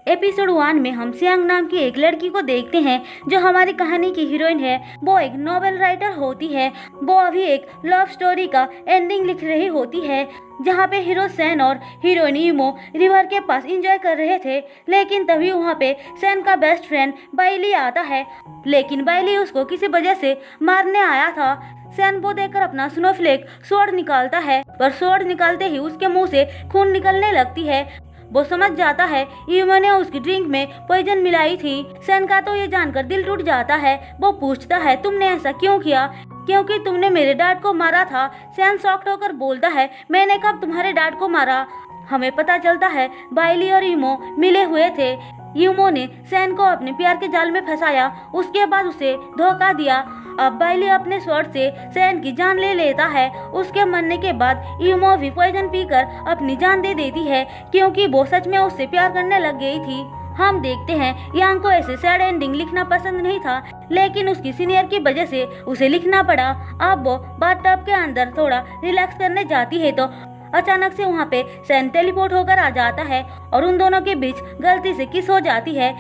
Episode 1 में हम सियांग नाम की एक लड़की को देखते हैं जो हमारी कहानी की हीरोइन है। वो एक नॉवेल राइटर होती है। वो अभी एक लव स्टोरी का एंडिंग लिख रही होती है जहाँ पे हीरो सैन और हीरोइन ईमो रिवर के पास एंजॉय कर रहे थे। लेकिन तभी वहाँ पे सैन का बेस्ट फ्रेंड बाइली आता है, लेकिन बाइली उसको किसी वजह से मारने आया था। सैन वो देखकर अपना स्नोफ्लेक स्वॉर्ड निकालता है, पर स्वॉर्ड निकालते ही उसके मुंह से खून निकलने लगती है। वो समझ जाता है ईमो ने उसकी ड्रिंक में पॉइजन मिलाई थी। सैन का तो ये जानकर दिल टूट जाता है। वो पूछता है तुमने ऐसा क्यों किया? क्योंकि तुमने मेरे डैड को मारा था। सैन शॉक्ड होकर बोलता है मैंने कब तुम्हारे डैड को मारा? हमें पता चलता है बाइली और ईमो मिले हुए थे। ईमो ने सैन को अपने प्यार के जाल में फंसाया, उसके बाद उसे धोखा दिया। अब बाइली अपने स्वॉर्ड से सैन की जान ले लेता है। उसके मरने के बाद ईमो भी पॉइजन पीकर अपनी जान दे देती है, क्योंकि वो सच में उससे प्यार करने लग गई थी। हम देखते हैं यांग को ऐसे सैड एंडिंग लिखना पसंद नहीं था, लेकिन उसकी सीनियर की वजह से उसे लिखना पड़ा। अब वो बाथटब के अंदर थोड़ा रिलैक्स करने जाती है तो अचानक से वहाँ पे सैन टेलीपोर्ट होकर आ जाता है और उन दोनों के बीच गलती से किस हो जाती है।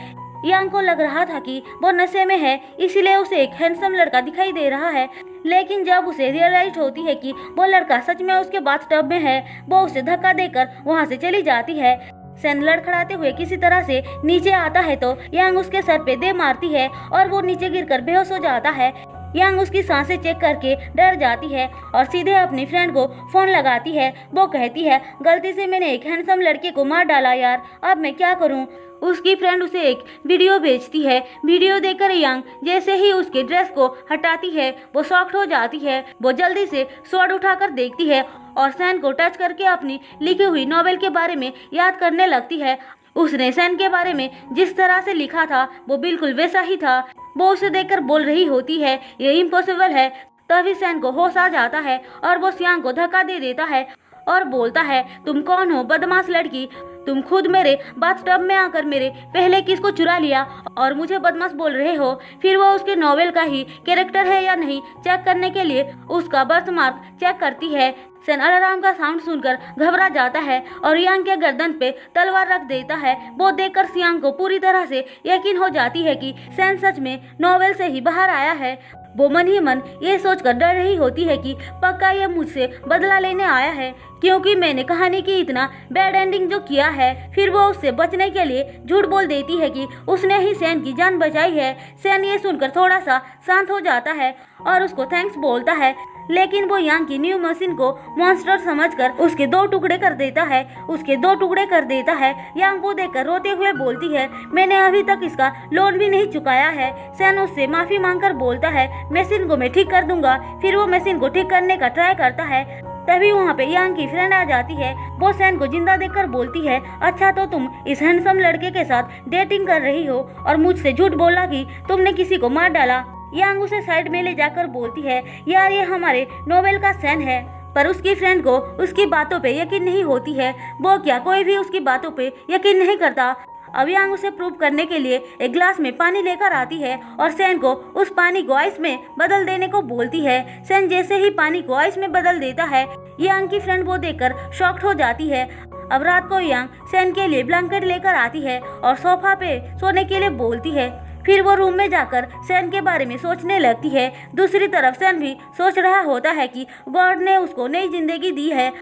यांग को लग रहा था कि वो नशे में है, इसीलिए उसे एक हैंडसम लड़का दिखाई दे रहा है। लेकिन जब उसे रियलाइज होती है कि वो लड़का सच में उसके बाथटब में है, वो उसे धक्का देकर वहाँ से चली जाती है। सैन लड़खड़ाते हुए किसी तरह से नीचे आता है तो यांग उसके सर पे दे मारती है और वो नीचे गिरकर बेहोश हो जाता है। यांग उसकी सांसें चेक करके डर जाती है और सीधे अपनी फ्रेंड को फोन लगाती है। वो कहती है गलती से मैंने एक हैंडसम लड़के को मार डाला यार, अब मैं क्या करूं? उसकी फ्रेंड उसे एक वीडियो भेजती है। वीडियो देखकर यांग जैसे ही उसके ड्रेस को हटाती है वो शॉक्ड हो जाती है। वो जल्दी से स्वॉर्ड उठाकर देखती है और सैन को टच करके अपनी लिखी हुई नॉवेल के बारे में याद करने लगती है। उसने सैन के बारे में जिस तरह से लिखा था वो बिल्कुल वैसा ही था। वो उसे देखकर बोल रही होती है ये इम्पॉसिबल है। तभी सैन को होश आ जाता है और वो सियांग को धक्का दे देता है और बोलता है तुम कौन हो बदमाश लड़की? तुम खुद मेरे बाथटब में आकर मेरे पहले किस को चुरा लिया और मुझे बदमाश बोल रहे हो। फिर वो उसके नॉवेल का ही कैरेक्टर है या नहीं चेक करने के लिए उसका बर्थमार्क चेक करती है। सैन अलार्म का साउंड सुनकर घबरा जाता है और यांग के गर्दन पे तलवार रख देता है। वो देखकर सियांग को पूरी तरह से यकीन हो जाती है कि सैन सच में नॉवेल से ही बाहर आया है। वो मन ही मन ये सोचकर डर रही होती है कि पक्का ये मुझसे बदला लेने आया है, क्योंकि मैंने कहानी की इतना बैड एंडिंग जो किया है। फिर वो उससे बचने के लिए झूठ बोल देती है कि उसने ही सैन की जान बचाई है। सैन ये सुनकर थोड़ा सा शांत हो जाता है और उसको थैंक्स बोलता है, लेकिन वो यांग की न्यू मशीन को मॉन्स्टर समझकर उसके दो टुकड़े कर देता है। यांग को देखकर रोते हुए बोलती है मैंने अभी तक इसका लोन भी नहीं चुकाया है। सैन उससे माफी मांगकर बोलता है मशीन को मैं ठीक कर दूंगा। फिर वो मशीन को ठीक करने का ट्राई करता है। तभी वहाँ पे यांग की फ्रेंड आ जाती है। वो सैन को जिंदा देखकर बोलती है अच्छा तो तुम इस हैंडसम लड़के के साथ डेटिंग कर रही हो और मुझसे झूठ बोला कि तुमने किसी को मार डाला। यांग उसे साइड में ले जाकर बोलती है यार ये हमारे नोवेल का सैन है। पर उसकी फ्रेंड को उसकी बातों पे यकीन नहीं होती है। वो क्या कोई भी उसकी बातों पे यकीन नहीं करता। अब यांग उसे प्रूव करने के लिए एक ग्लास में पानी लेकर आती है और सैन को उस पानी को आइस में बदल देने को बोलती है। सैन जैसे ही पानी को आइस में बदल देता है यांग की फ्रेंड वो देखकर शॉक्ड हो जाती है। अब रात को यांग सैन के लिए ब्लैंकेट लेकर आती है और सोफा पे सोने के लिए बोलती है। फिर वो रूम में जाकर सैन के बारे में सोचने लगती है। दूसरी तरफ सैन भी सोच रहा होता है कि गॉड ने उसको नई जिंदगी दी है।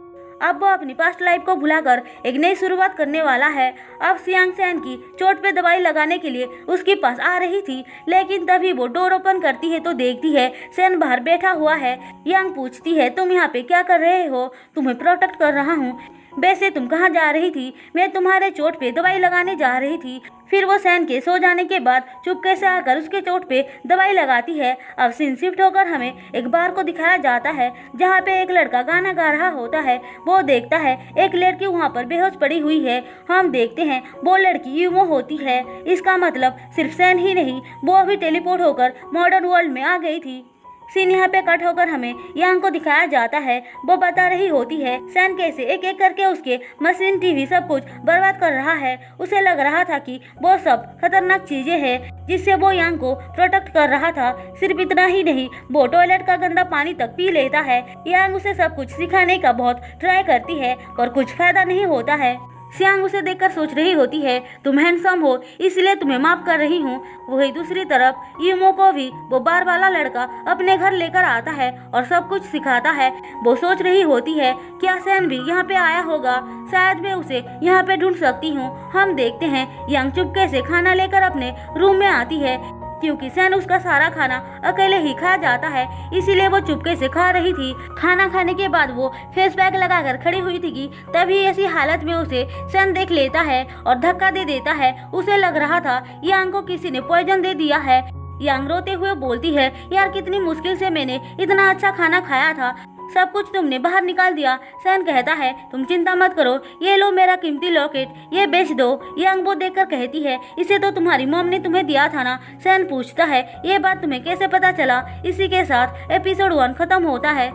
अब वो अपनी पास्ट लाइफ को भुलाकर एक नई शुरुआत करने वाला है। अब सियांग सैन की चोट पे दवाई लगाने के लिए उसके पास आ रही थी, लेकिन तभी वो डोर ओपन करती है तो देखती है सैन बाहर बैठा हुआ है। यांग पूछती है तुम यहाँ पे क्या कर रहे हो? तुम्हें प्रोटेक्ट कर रहा हूँ। वैसे तुम कहाँ जा रही थी? मैं तुम्हारे चोट पे दवाई लगाने जा रही थी। फिर वो सैन के सो जाने के बाद चुपके से आकर उसके चोट पे दवाई लगाती है। अब सीन शिफ्ट होकर हमें एक बार को दिखाया जाता है जहाँ पे एक लड़का गाना गा रहा होता है। वो देखता है एक लड़की वहाँ पर बेहोश पड़ी हुई है। हम देखते हैं वो लड़की ईमो होती है। इसका मतलब सिर्फ सैन ही नहीं, वो अभी टेलीपोर्ट होकर मॉडर्न वर्ल्ड में आ गई थी। सीन यहाँ पे कट होकर हमें यांग को दिखाया जाता है। वो बता रही होती है सैन कैसे एक एक करके उसके मशीन टीवी सब कुछ बर्बाद कर रहा है। उसे लग रहा था कि वो सब खतरनाक चीजें हैं जिससे वो यांग को प्रोटेक्ट कर रहा था। सिर्फ इतना ही नहीं, वो टॉयलेट का गंदा पानी तक पी लेता है। यांग उसे सब कुछ सिखाने का बहुत ट्राई करती है पर कुछ फायदा नहीं होता है। सियांग उसे देखकर सोच रही होती है तुम हैंडसम हो इसलिए तुम्हें माफ कर रही हूँ। वही दूसरी तरफ यूमो को भी वो बार वाला लड़का अपने घर लेकर आता है और सब कुछ सिखाता है। वो सोच रही होती है क्या सैन भी यहाँ पे आया होगा, शायद मैं उसे यहाँ पे ढूंढ सकती हूँ। हम देखते हैं यांग चुपके से खाना लेकर अपने रूम में आती है क्योंकि सैन उसका सारा खाना अकेले ही खा जाता है, इसीलिए वो चुपके से खा रही थी। खाना खाने के बाद वो फेस पैक लगाकर खड़ी हुई थी कि तभी ऐसी हालत में उसे सैन देख लेता है और धक्का दे देता है। उसे लग रहा था यांग को किसी ने पॉइजन दे दिया है। यांग रोते हुए बोलती है यार कितनी मुश्किल से मैंने इतना अच्छा खाना खाया था, सब कुछ तुमने बाहर निकाल दिया। सैन कहता है तुम चिंता मत करो, ये लो मेरा कीमती लॉकेट, ये बेच दो। यांग वो देखकर कहती है इसे तो तुम्हारी मॉम ने तुम्हें दिया था ना। सैन पूछता है ये बात तुम्हें कैसे पता चला। इसी के साथ एपिसोड 1 खत्म होता है।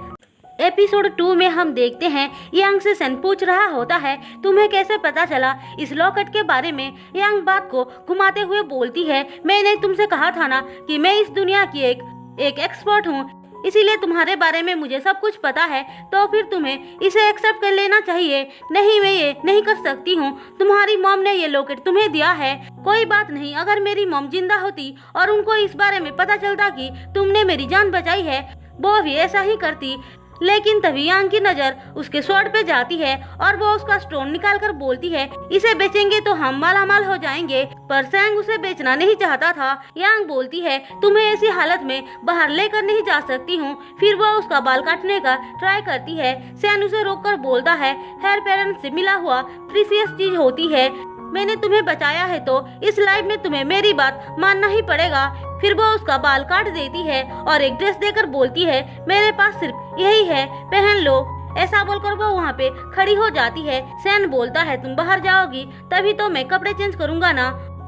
एपिसोड 2 में हम देखते हैं यांग से सैन पूछ रहा होता है तुम्हें कैसे पता चला इस लॉकेट के बारे में। यांग बात को घुमाते हुए बोलती है मैंने तुमसे कहा था ना कि मैं इस दुनिया की एक एक्सपर्ट हूँ, इसीलिए तुम्हारे बारे में मुझे सब कुछ पता है, तो फिर तुम्हें इसे एक्सेप्ट कर लेना चाहिए। नहीं मैं ये नहीं कर सकती हूँ, तुम्हारी मॉम ने ये लॉकेट तुम्हें दिया है। कोई बात नहीं, अगर मेरी मॉम जिंदा होती और उनको इस बारे में पता चलता कि तुमने मेरी जान बचाई है, वो भी ऐसा ही करती। लेकिन तभी यांग की नजर उसके स्वॉर्ड पे जाती है और वो उसका स्टोन निकाल कर बोलती है इसे बेचेंगे तो हम मालामाल हो जाएंगे। पर सैंग उसे बेचना नहीं चाहता था। यांग बोलती है तुम्हें ऐसी हालत में बाहर लेकर नहीं जा सकती हूँ। फिर वो उसका बाल काटने का ट्राई करती है। सैन उसे रोककर बोलता है हेयर पेरेंट्स से मिला हुआ प्रीसियस चीज होती है, मैंने तुम्हें बचाया है तो इस लाइफ में तुम्हें मेरी बात मानना ही पड़ेगा। फिर वो उसका बाल काट देती है और एक ड्रेस देकर बोलती है मेरे पास सिर्फ यही है, पहन लो। ऐसा बोलकर वो वहाँ पे खड़ी हो जाती है। सैन बोलता है तुम बाहर जाओगी तभी तो मैं कपड़े चेंज करूंगा ना।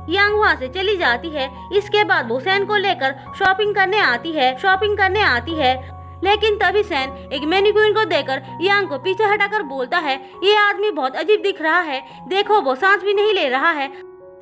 यांग वहाँ से चली जाती है। इसके बाद वो सैन को लेकर शॉपिंग करने आती है। लेकिन तभी सैन एक मैनिक्विन को देकर यांग को पीछे हटाकर बोलता है ये आदमी बहुत अजीब दिख रहा है, देखो वो सांस भी नहीं ले रहा है,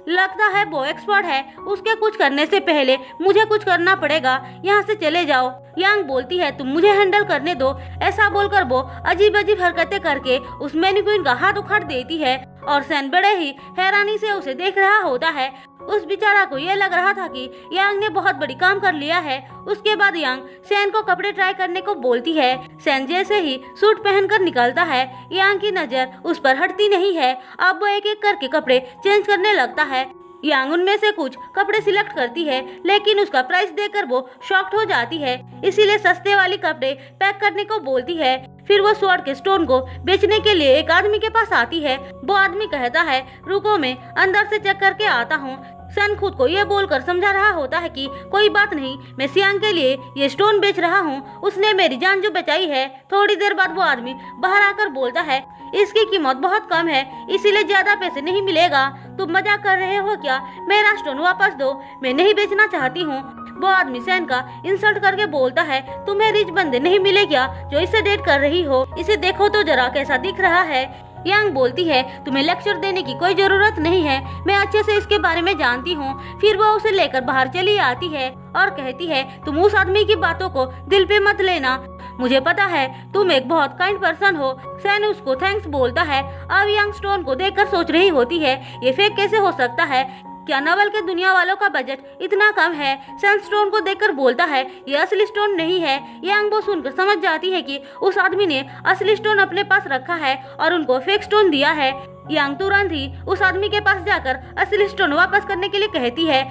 लगता है वो एक्सपर्ट है, उसके कुछ करने से पहले मुझे कुछ करना पड़ेगा, यहाँ से चले जाओ। यांग बोलती है तुम मुझे हैंडल करने दो। ऐसा बोलकर वो अजीब अजीब हरकतें करके उस मैनिक्विन का हाथ उखाड़ देती है और सैन बड़े ही हैरानी से उसे देख रहा होता है। उस बेचारा को यह लग रहा था कि यांग ने बहुत बड़ी काम कर लिया है। उसके बाद यांग सैन को कपड़े ट्राई करने को बोलती है। सैन जैसे ही सूट पहनकर निकलता है यांग की नजर उस पर हटती नहीं है। अब वो एक एक करके कपड़े चेंज करने लगता है। यांग उनमें से कुछ कपड़े सिलेक्ट करती है लेकिन उसका प्राइस देखकर वो शॉक्ड हो जाती है, इसीलिए सस्ते वाली कपड़े पैक करने को बोलती है। फिर वो स्वॉर्ड के स्टोन को बेचने के लिए एक आदमी के पास आती है। वो आदमी कहता है रुको मैं अंदर से चेक करके आता हूँ। सैन खुद को ये बोलकर समझा रहा होता है कि कोई बात नहीं, मैं सियांग के लिए ये स्टोन बेच रहा हूँ, उसने मेरी जान जो बचाई है। थोड़ी देर बाद वो आदमी बाहर आकर बोलता है इसकी कीमत बहुत कम है, इसीलिए ज्यादा पैसे नहीं मिलेगा। तुम मजाक कर रहे हो क्या? मेरा स्टोन वापस दो, मैं नहीं बेचना चाहती हूँ। वो आदमी सैन का इंसल्ट करके बोलता है तुम्हें रिच बंदे नहीं मिले क्या जो इसे डेट कर रही हो? इसे देखो तो जरा कैसा दिख रहा है। यांग बोलती है तुम्हें लेक्चर देने की कोई जरूरत नहीं है, मैं अच्छे से इसके बारे में जानती हूँ। फिर वो उसे लेकर बाहर चली आती है और कहती है तुम उस आदमी की बातों को दिल पे मत लेना, मुझे पता है तुम एक बहुत काइंड पर्सन हो। सैन उसको थैंक्स बोलता है। अब यांग स्टोन को देखकर सोच रही होती है ये फेक कैसे हो सकता है, क्या नवल के दुनिया वालों का बजट इतना कम है? सैन स्टोन को देखकर बोलता है ये असली स्टोन नहीं है। यांग वो सुनकर समझ जाती है कि उस आदमी ने असली स्टोन अपने पास रखा है और उनको फेक स्टोन दिया है। यांग तुरंत ही उस आदमी के पास जाकर असली स्टोन वापस करने के लिए कहती है,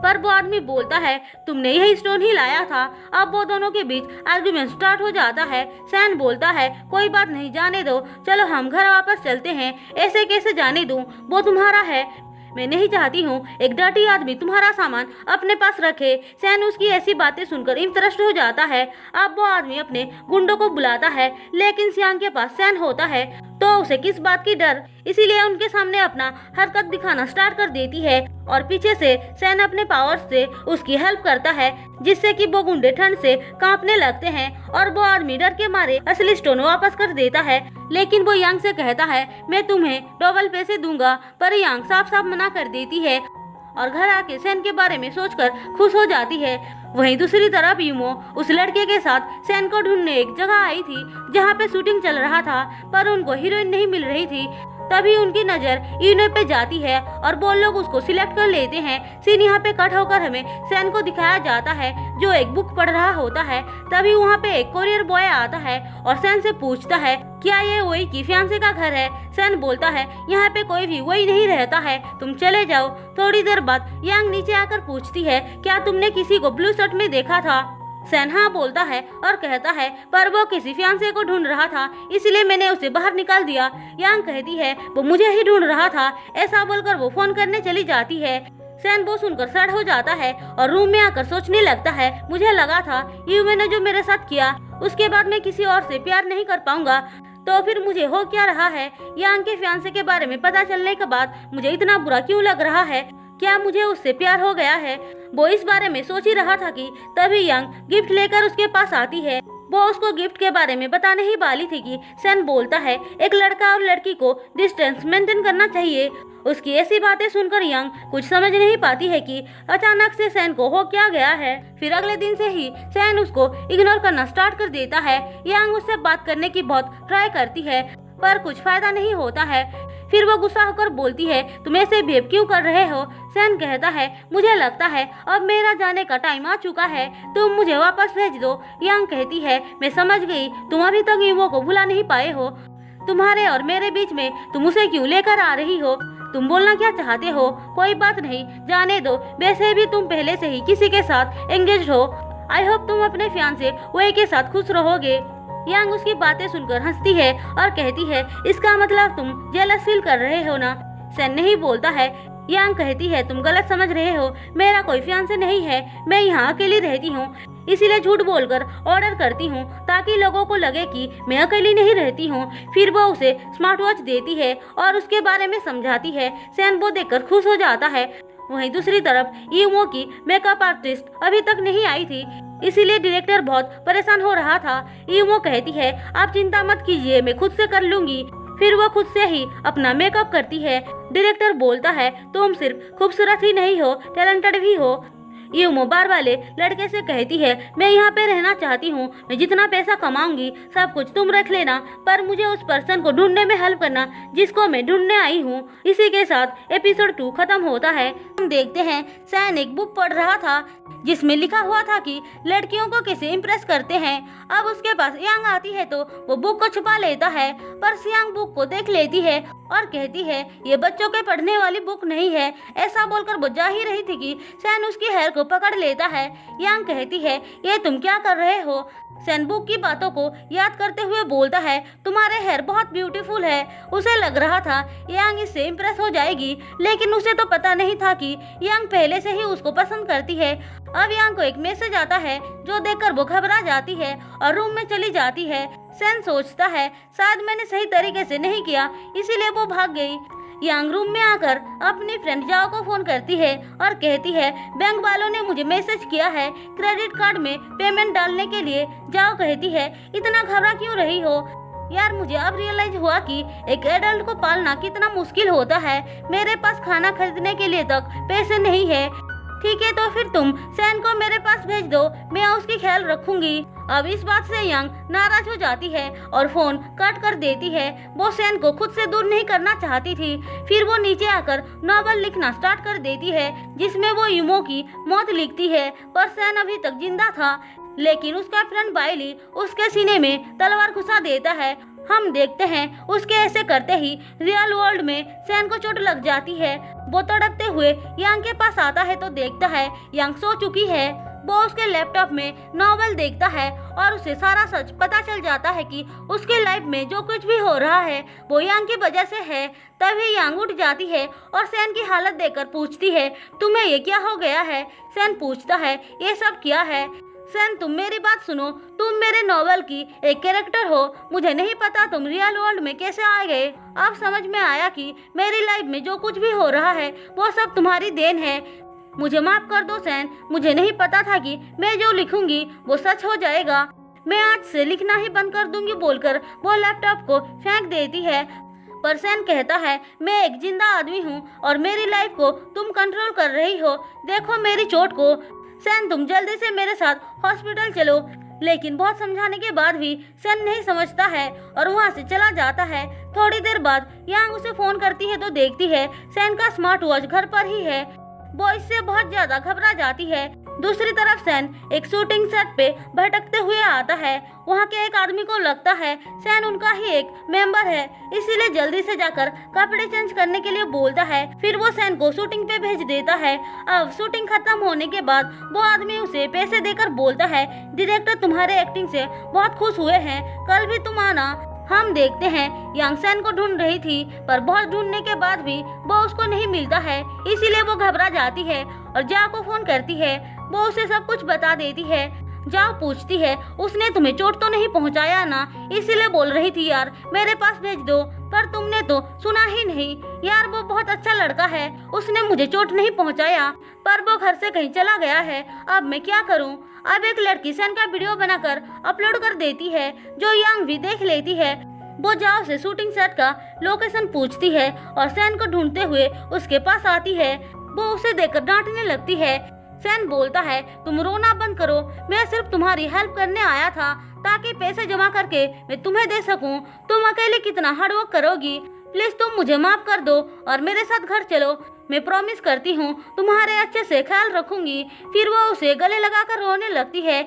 पर वो आदमी बोलता है तुमने यही स्टोन ही लाया था। अब वो दोनों के बीच आर्गुमेंट स्टार्ट हो जाता है। सैन बोलता है कोई बात नहीं, जाने दो, चलो हम घर वापस चलते हैं। ऐसे कैसे जाने दूं, वो तुम्हारा है, मैं नहीं चाहती हूँ एक डर्टी आदमी तुम्हारा सामान अपने पास रखे। सैन उसकी ऐसी बातें सुनकर इंटरेस्ट हो जाता है। अब वो आदमी अपने गुंडों को बुलाता है लेकिन सियांग के पास सैन होता है तो उसे किस बात की डर, इसीलिए उनके सामने अपना हरकत दिखाना स्टार्ट कर देती है और पीछे से सैन अपने पावर्स से उसकी हेल्प करता है जिससे कि वो गुंडे ठंड से कांपने लगते हैं और वो आदमी डर के मारे असली स्टोन वापस कर देता है। लेकिन वो यांग से कहता है मैं तुम्हें डबल पैसे दूंगा, पर यांग साफ साफ मना कर देती है और घर आके सैन के बारे में सोचकर खुश हो जाती है। वहीं दूसरी तरफ यूमो उस लड़के के साथ सैन को ढूंढने एक जगह आई थी जहाँ पे शूटिंग चल रहा था, पर उनको हीरोइन नहीं मिल रही थी। तभी उनकी नजर यूनो पे जाती है और वो लोग उसको सिलेक्ट कर लेते हैं। सीन यहाँ पे कट होकर हमें सैन को दिखाया जाता है जो एक बुक पढ़ रहा होता है। तभी वहाँ पे एक कोरियर बॉय आता है और सैन से पूछता है क्या ये वही की फियांसे का घर है। सैन बोलता है यहाँ पे कोई भी वही नहीं रहता है, तुम चले जाओ। थोड़ी देर बाद यांग नीचे आकर पूछती है क्या तुमने किसी को ब्लू शर्ट में देखा था। सैन हाँ बोलता है और कहता है पर वो किसी फियांसे को ढूंढ रहा था इसलिए मैंने उसे बाहर निकाल दिया। यांग कहती है वो मुझे ही ढूंढ रहा था। ऐसा बोलकर वो फोन करने चली जाती है। सैन वो सुनकर सड़ हो जाता है और रूम में आकर सोचने लगता है मुझे लगा था यूमे ने जो मेरे साथ किया उसके बाद मैं किसी और से प्यार नहीं कर पाऊंगा, तो फिर मुझे हो क्या रहा है। यांग के फियांसे के बारे में पता चलने के बाद मुझे इतना बुरा क्यों लग रहा है, क्या मुझे उससे प्यार हो गया है। वो इस बारे में सोच ही रहा था कि तभी यांग गिफ्ट लेकर उसके पास आती है। वो उसको गिफ्ट के बारे में बताने ही वाली थी कि सैन बोलता है एक लड़का और लड़की को डिस्टेंस मेंटेन करना चाहिए। उसकी ऐसी बातें सुनकर यांग कुछ समझ नहीं पाती है कि अचानक से सैन को हो क्या गया है। फिर अगले दिन से ही सैन उसको इग्नोर करना स्टार्ट कर देता है। यांग उससे बात करने की बहुत ट्राई करती है पर कुछ फायदा नहीं होता है। फिर वो गुस्सा होकर बोलती है तुम ऐसे बिहेव क्यों कर रहे हो। सैन कहता है मुझे लगता है अब मेरा जाने का टाइम आ चुका है, तुम मुझे वापस भेज दो। यांग कहती है मैं समझ गई, तुम अभी तक यूमो को भुला नहीं पाए हो। तुम्हारे और मेरे बीच में तुम उसे क्यों लेकर आ रही हो, तुम बोलना क्या चाहते हो। कोई बात नहीं, जाने दो, वैसे भी तुम पहले से ही किसी के साथ एंगेज हो। आई होप तुम अपने फियांसे वही के साथ खुश रहोगे। यांग उसकी बातें सुनकर हंसती है और कहती है इसका मतलब तुम जेलस फील कर रहे हो ना। सैन नहीं बोलता है। यांग कहती है तुम गलत समझ रहे हो, मेरा कोई फियांसे नहीं है, मैं यहाँ अकेली रहती हूँ इसीलिए झूठ बोलकर ऑर्डर करती हूँ ताकि लोगों को लगे कि मैं अकेली नहीं रहती हूँ। फिर वो उसे स्मार्ट वॉच देती है और उसके बारे में समझाती है। सैन वो देखकर खुश हो जाता है। वहीं दूसरी तरफ यूमो की मेकअप आर्टिस्ट अभी तक नहीं आई थी इसीलिए डायरेक्टर बहुत परेशान हो रहा था। यूमो कहती है आप चिंता मत कीजिए, मैं खुद से कर लूंगी। फिर वो खुद से ही अपना मेकअप करती है। डायरेक्टर बोलता है तुम सिर्फ खूबसूरत ही नहीं हो, टैलेंटेड भी हो। यूमो बार वाले लड़के से कहती है मैं यहाँ पे रहना चाहती हूँ, मैं जितना पैसा कमाऊंगी सब कुछ तुम रख लेना, पर मुझे उस पर्सन को ढूंढने में हेल्प करना जिसको मैं ढूंढने आई हूँ। इसी के साथ एपिसोड 2 खत्म होता है। हम देखते हैं सैन एक बुक पढ़ रहा था जिसमें लिखा हुआ था कि लड़कियों को कैसे इम्प्रेस करते हैं। अब उसके पास यांग आती है तो वो बुक को छुपा लेता है, पर यांग बुक को देख लेती है और कहती है ये बच्चों के पढ़ने वाली बुक नहीं है। ऐसा बोलकर वो जा ही रही थी कि सैन उसकी हेयर को पकड़ लेता है। यांग कहती है ये तुम क्या कर रहे हो। सैन बुक की बातों को याद करते हुए बोलता है तुम्हारे हेयर बहुत ब्यूटीफुल है। उसे लग रहा था यांग इससे इम्प्रेस हो जाएगी, लेकिन उसे तो पता नहीं था कि यांग पहले से ही उसको पसंद करती है। अब यांग को एक मैसेज आता है जो देखकर वो घबरा जाती है और रूम में चली जाती है। सैन सोचता है शायद मैंने सही तरीके से नहीं किया इसीलिए वो भाग गई। यांग रूम में आकर अपनी फ्रेंड जाओ को फोन करती है और कहती है बैंक वालों ने मुझे मैसेज किया है क्रेडिट कार्ड में पेमेंट डालने के लिए। जाओ कहती है इतना घबरा क्यों रही हो यार, मुझे अब रियलाइज हुआ कि एक एडल्ट को पालना कितना मुश्किल होता है। मेरे पास खाना खरीदने के लिए तक पैसे नहीं है। ठीक है तो फिर तुम सैन को मेरे पास भेज दो, मैं उसकी ख्याल रखूंगी। अब इस बात से यांग नाराज हो जाती है और फोन कट कर देती है। वो सैन को खुद से दूर नहीं करना चाहती थी। फिर वो नीचे आकर नॉवल लिखना स्टार्ट कर देती है जिसमें वो यूमो की मौत लिखती है, पर सैन अभी तक जिंदा था। लेकिन उसका फ्रेंड बाइली उसके सीने में तलवार घुसा देता है। हम देखते हैं उसके ऐसे करते ही रियल वर्ल्ड में सैन को चोट लग जाती है। वो तड़पते हुए यांग के पास आता है तो देखता है यांग सो चुकी है। वो उसके लैपटॉप में नॉवल देखता है और उसे सारा सच पता चल जाता है कि उसके लाइफ में जो कुछ भी हो रहा है वो यांग की वजह से है। तभी यांग उठ जाती है और सैन की हालत देखकर पूछती है तुम्हें ये क्या हो गया है। सैन पूछता है ये सब क्या है। सैन तुम मेरी बात सुनो, तुम मेरे नॉवल की एक कैरेक्टर हो, मुझे नहीं पता तुम रियल वर्ल्ड में कैसे आ गए। अब समझ में आया कि मेरी लाइफ में जो कुछ भी हो रहा है वो सब तुम्हारी देन है। मुझे माफ कर दो सैन, मुझे नहीं पता था कि मैं जो लिखूंगी वो सच हो जाएगा। मैं आज से लिखना ही बंद कर दूंगी बोलकर वो लैपटॉप को फेंक देती है। पर सैन कहता है मैं एक जिंदा आदमी हूँ और मेरी लाइफ को तुम कंट्रोल कर रही हो। देखो मेरी चोट को। सैन तुम जल्दी से मेरे साथ हॉस्पिटल चलो। लेकिन बहुत समझाने के बाद भी सैन नहीं समझता है और वहाँ से चला जाता है। थोड़ी देर बाद यांग उसे फोन करती है तो देखती है सैन का स्मार्ट वॉच घर पर ही है। वो इससे बहुत ज्यादा घबरा जाती है। दूसरी तरफ सैन एक शूटिंग सेट पे भटकते हुए आता है। वहाँ के एक आदमी को लगता है सैन उनका ही एक मेंबर है, इसीलिए जल्दी से जाकर कपड़े चेंज करने के लिए बोलता है। फिर वो सैन को शूटिंग पे भेज देता है। अब शूटिंग खत्म होने के बाद वो आदमी उसे पैसे देकर बोलता है, डायरेक्टर तुम्हारे एक्टिंग से बहुत खुश हुए हैं, कल भी तुम आना। हम देखते हैं यांग सैन को ढूंढ रही थी, पर बहुत ढूंढने के बाद भी वो उसको नहीं मिलता है, इसीलिए वो घबरा जाती है और जाओ को फोन करती है। वो उसे सब कुछ बता देती है। जाओ पूछती है, उसने तुम्हें चोट तो नहीं पहुंचाया ना, इसीलिए बोल रही थी यार मेरे पास भेज दो, पर तुमने तो सुना ही नहीं। यार वो बहुत अच्छा लड़का है, उसने मुझे चोट नहीं पहुंचाया, पर वो घर से कहीं चला गया है, अब मैं क्या करूं। अब एक लड़की सैन का वीडियो बनाकर अपलोड कर देती है, जो यांग भी देख लेती है। वो जाओ से शूटिंग सेट का लोकेशन पूछती है और सैन को ढूंढते हुए उसके पास आती है। वो उसे देखकर डांटने लगती है। सैन बोलता है, तुम रोना बंद करो, मैं सिर्फ तुम्हारी हेल्प करने आया था ताकि पैसे जमा करके मैं तुम्हें दे सकूं। तुम अकेले कितना हार्डवर्क करोगी, प्लीज तुम मुझे माफ कर दो और मेरे साथ घर चलो, मैं प्रॉमिस करती हूँ तुम्हारे अच्छे से ख्याल रखूंगी। फिर वो उसे गले लगाकर रोने लगती है।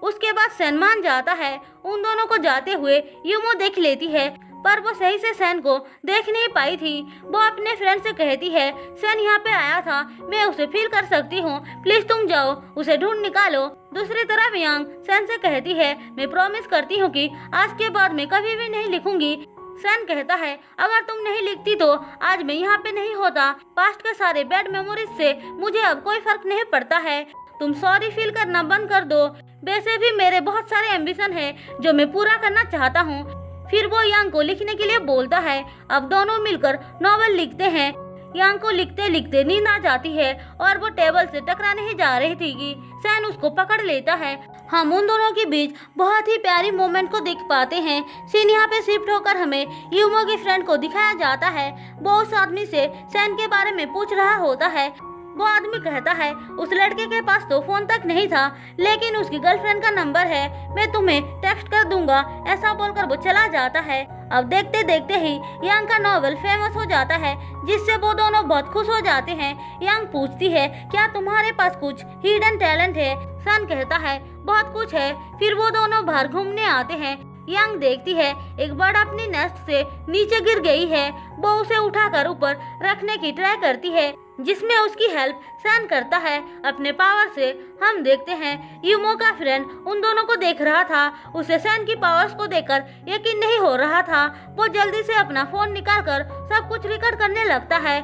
उसके बाद सैन मान जाता है। उन दोनों को जाते हुए यूमो देख लेती है, पर वो सही से सैन को देख नहीं पाई थी। वो अपने फ्रेंड से कहती है, सैन यहाँ पे आया था, मैं उसे फील कर सकती हूँ, प्लीज तुम जाओ उसे ढूंढ निकालो। दूसरी तरफ यांग सैन से कहती है, मैं प्रॉमिस करती हूँ कि आज के बाद मैं कभी भी नहीं लिखूंगी। सैन कहता है, अगर तुम नहीं लिखती तो आज मैं यहाँ पे नहीं होता। पास्ट के सारे बैड मेमोरीज से मुझे अब कोई फर्क नहीं पड़ता है, तुम सॉरी फील करना बंद कर दो। वैसे भी मेरे बहुत सारे एम्बिशन है जो मैं पूरा करना चाहता हूँ। फिर वो यांग को लिखने के लिए बोलता है। अब दोनों मिलकर नॉवेल लिखते हैं। यांग को लिखते लिखते नींद आ जाती है और वो टेबल से टकराने ही जा रही थी कि सैन उसको पकड़ लेता है। हम उन दोनों के बीच बहुत ही प्यारी मोमेंट को देख पाते हैं। सीन यहाँ पे शिफ्ट होकर हमें यूमो की फ्रेंड को दिखाया जाता है। वो उस आदमी से सैन के बारे में पूछ रहा होता है। वो आदमी कहता है, उस लड़के के पास तो फोन तक नहीं था, लेकिन उसकी गर्लफ्रेंड का नंबर है, मैं तुम्हें टेक्स्ट कर दूंगा, ऐसा बोलकर वो चला जाता है। अब देखते देखते ही यांग का नॉवेल फेमस हो जाता है, जिससे वो दोनों बहुत खुश हो जाते हैं। यांग पूछती है, क्या तुम्हारे पास कुछ हिडन टैलेंट है? सैन कहता है, बहुत कुछ है। फिर वो दोनों बाहर घूमने आते हैं। यांग देखती है एक बर्ड अपनी नेस्ट से नीचे गिर गई है। वो उसे उठाकर ऊपर रखने की ट्राई करती है, जिसमें उसकी हेल्प सैन करता है अपने पावर से। हम देखते हैं यूमो का फ्रेंड उन दोनों को देख रहा था। उसे सैन की पावर्स को देखकर यकीन नहीं हो रहा था। वो जल्दी से अपना फोन निकालकर सब कुछ रिकॉर्ड करने लगता है।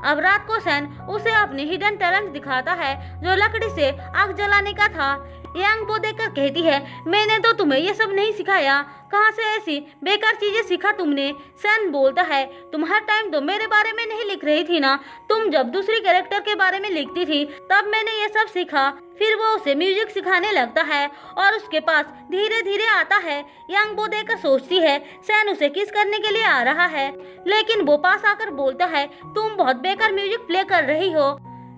अब रात को सैन उसे अपनी हिडन टैलेंट दिखाता है, जो लकड़ी से आग जलाने का था। यांग वो देखकर कहती है, मैंने तो तुम्हें ये सब नहीं सिखाया, कहाँ से ऐसी बेकार चीजें सीखा तुमने? सैन बोलता है, तुम हर टाइम तो मेरे बारे में नहीं लिख रही थी ना, तुम जब दूसरी कैरेक्टर के बारे में लिखती थी तब मैंने ये सब सीखा। फिर वो उसे म्यूजिक सिखाने लगता है और उसके पास धीरे धीरे आता है। यांग वो देखकर सोचती है सैन उसे किस करने के लिए आ रहा है, लेकिन वो पास आकर बोलता है, तुम बहुत बेकार म्यूजिक प्ले कर रही हो।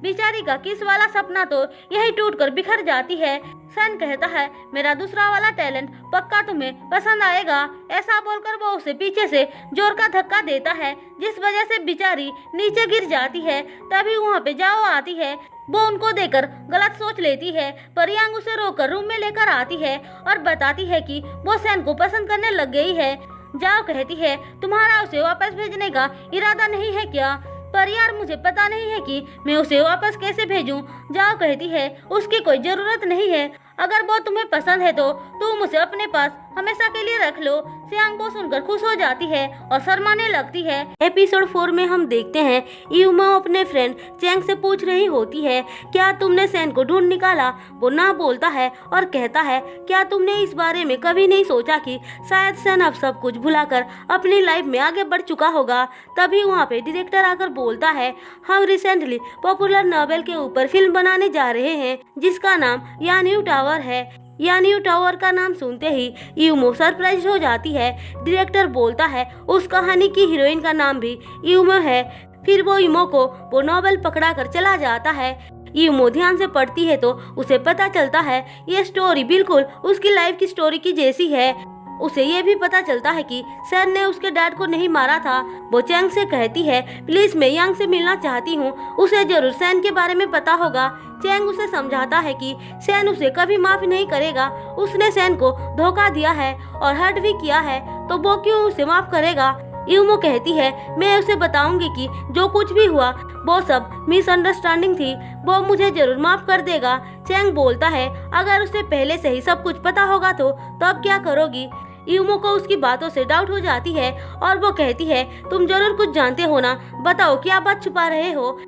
बेचारी का किस वाला सपना तो यही टूटकर बिखर जाती है। सैन कहता है, मेरा दूसरा वाला टैलेंट पक्का तुम्हें पसंद आएगा। ऐसा बोलकर वो उसे पीछे से जोर का धक्का देता है, जिस वजह से बेचारी नीचे गिर जाती है। तभी वहाँ पे जाओ आती है। वो उनको देखकर गलत सोच लेती है, पर यांग उसे रोककर रूम में लेकर आती है और बताती है कि वो सैन को पसंद करने लग गई है। जाओ कहती है, तुम्हारा उसे वापस भेजने का इरादा नहीं है क्या? पर यार मुझे पता नहीं है कि मैं उसे वापस कैसे भेजूं। जाओ कहती है, उसकी कोई जरूरत नहीं है, अगर वो तुम्हें पसंद है तो तुम उसे अपने पास हमेशा के लिए रख लो। सियांग वो सुनकर खुश हो जाती है और शर्माने लगती है। एपिसोड 4 में हम देखते हैं यूमा अपने फ्रेंड चैंग से पूछ रही होती है, क्या तुमने सैन को ढूंढ निकाला? वो ना बोलता है और कहता है, क्या तुमने इस बारे में कभी नहीं सोचा कि शायद सैन अब सब कुछ भुलाकर अपनी लाइफ में आगे बढ़ चुका होगा? तभी वहाँ पे डायरेक्टर आकर बोलता है, हम रिसेंटली पॉपुलर नॉवेल के ऊपर फिल्म बनाने जा रहे हैं जिसका नाम यान्यू टावर है। यान्यू टावर का नाम सुनते ही यूमो सरप्राइज हो जाती है। डायरेक्टर बोलता है उस कहानी की हीरोइन का नाम भी यूमो है। फिर वो यूमो को वो नॉवेल पकड़ा कर चला जाता है। यूमो ध्यान से पढ़ती है तो उसे पता चलता है ये स्टोरी बिल्कुल उसकी लाइफ की स्टोरी की जैसी है। उसे ये भी पता चलता है कि सैन ने उसके डैड को नहीं मारा था। वो चैंग से कहती है प्लीज मैं यांग से मिलना चाहती हूँ, उसे जरूर सैन के बारे में पता होगा। चैंग उसे समझाता है कि सैन उसे कभी माफ नहीं करेगा, उसने सैन को धोखा दिया है और हर्ट भी किया है, तो वो क्यों उसे माफ करेगा। यूमो कहती है मैं उसे बताऊंगी कि जो कुछ भी हुआ वो सब मिसअंडरस्टैंडिंग थी, वो मुझे जरूर माफ कर देगा। चैंग बोलता है अगर उसे पहले से ही सब कुछ पता होगा तो अब क्या करोगी। यूमो को उसकी बातों से डाउट हो जाती है और वो कहती है तुम जरूर कुछ जानते हो ना, बताओ क्या बात छुपा रहे हो।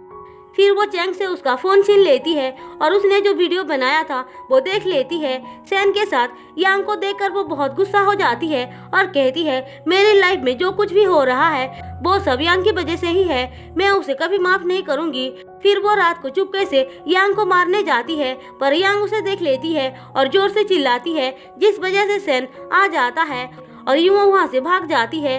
फिर वो चैंग से उसका फोन छीन लेती है और उसने जो वीडियो बनाया था वो देख लेती है। सैन के साथ यांग को देखकर वो बहुत गुस्सा हो जाती है और कहती है मेरी लाइफ में जो कुछ भी हो रहा है वो सब यांग की वजह से ही है, मैं उसे कभी माफ नहीं करूंगी। फिर वो रात को चुपके से यांग को मारने जाती है, पर यांग उसे देख लेती है और जोर से चिल्लाती है, जिस वजह से सैन आ जाता है और यूमो वहाँ से भाग जाती है।